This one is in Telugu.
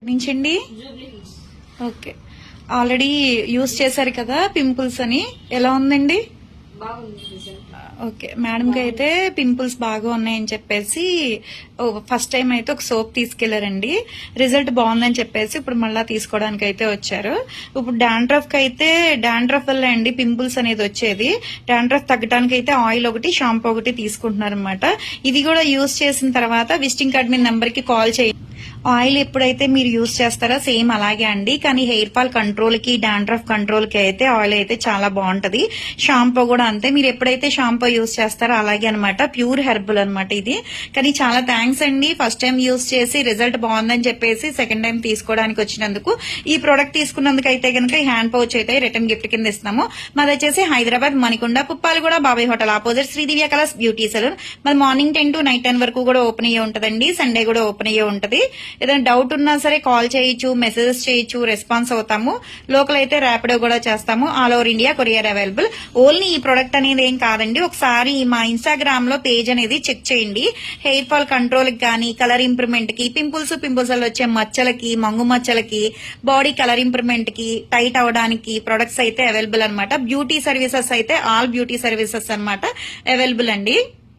మించండి. ఓకే, ఆల్రెడీ యూస్ చేశారు కదా పింపుల్స్ అని, ఎలా ఉందండి? ఓకే, మేడంకి అయితే పింపుల్స్ బాగా ఉన్నాయని చెప్పేసి ఫస్ట్ టైం అయితే ఒక సోప్ తీసుకెళ్లారండి. రిజల్ట్ బాగుందని చెప్పేసి ఇప్పుడు మళ్ళా తీసుకోవడానికి అయితే వచ్చారు. ఇప్పుడు డాండ్రఫ్ కి అయితే డాండ్రఫ్ వల్ల అండి పింపుల్స్ అనేది వచ్చేది. డాండ్రఫ్ తగ్గడానికి అయితే ఆయిల్ ఒకటి షాంపూ ఒకటి తీసుకుంటున్నారు అనమాట. ఇది కూడా యూజ్ చేసిన తర్వాత విజిటింగ్ కార్డ్ మీద నెంబర్ కి కాల్ చేయండి. ఆయిల్ ఎప్పుడైతే మీరు యూజ్ చేస్తారో సేమ్ అలాగే అండి, కానీ హెయిర్ ఫాల్ కంట్రోల్ కి డాండ్రఫ్ కంట్రోల్ కి అయితే ఆయిల్ అయితే చాలా బాగుంటది. షాంపూ కూడా అంతే, మీరు ఎప్పుడైతే షాంపూ యూజ్ చేస్తారో అలాగే అనమాట. ప్యూర్ హెర్బల్ అనమాట ఇది. కానీ చాలా థ్యాంక్స్ అండి, ఫస్ట్ టైం యూజ్ చేసి రిజల్ట్ బాగుందని చెప్పేసి సెకండ్ టైం తీసుకోవడానికి వచ్చినందుకు. ఈ ప్రోడక్ట్ తీసుకున్నందుకు అయితే కనుక ఈ హ్యాండ్ పౌచ్ అయితే రిటర్న్ గిఫ్ట్ కింద ఇస్తాము. మాది వచ్చేసి హైదరాబాద్ మణికొండ పుప్పాలగూడ బాబాయ్ hotel opposite Sridivya colours beauty saloon. మాది మార్నింగ్ 10 to నైట్ 10 వరకు కూడా ఓపెన్ అయ్యే ఉంటదండి. సండే కూడా ఓపెన్ అయ్యే ఉంటది. ఏదైనా డౌట్ ఉన్నా సరే కాల్ చేయొచ్చు, మెసేజెస్ చేయొచ్చు, రెస్పాన్స్ అవుతాము. లోకల్ అయితే ర్యాపిడో కూడా చేస్తాము. All over India courier available. Only ఈ ప్రొడక్ట్ అనేది ఏం కాదండి, ఒకసారి మా ఇన్స్టాగ్రామ్ లో పేజ్ అనేది చెక్ చేయండి. హెయిర్ ఫాల్ కంట్రోల్ కి కానీ, కలర్ ఇంప్రూవ్మెంట్ కి, పింపుల్స్ వల్ల వచ్చే మచ్చలకి, మంగు మచ్చలకి, బాడీ కలర్ ఇంప్రూవ్మెంట్ కి, టైట్ అవడానికి ప్రొడక్ట్స్ అయితే అవైలబుల్ అనమాట. బ్యూటీ సర్వీసెస్ అయితే ఆల్ బ్యూటీ సర్వీసెస్ అనమాట అవైలబుల్ అండి.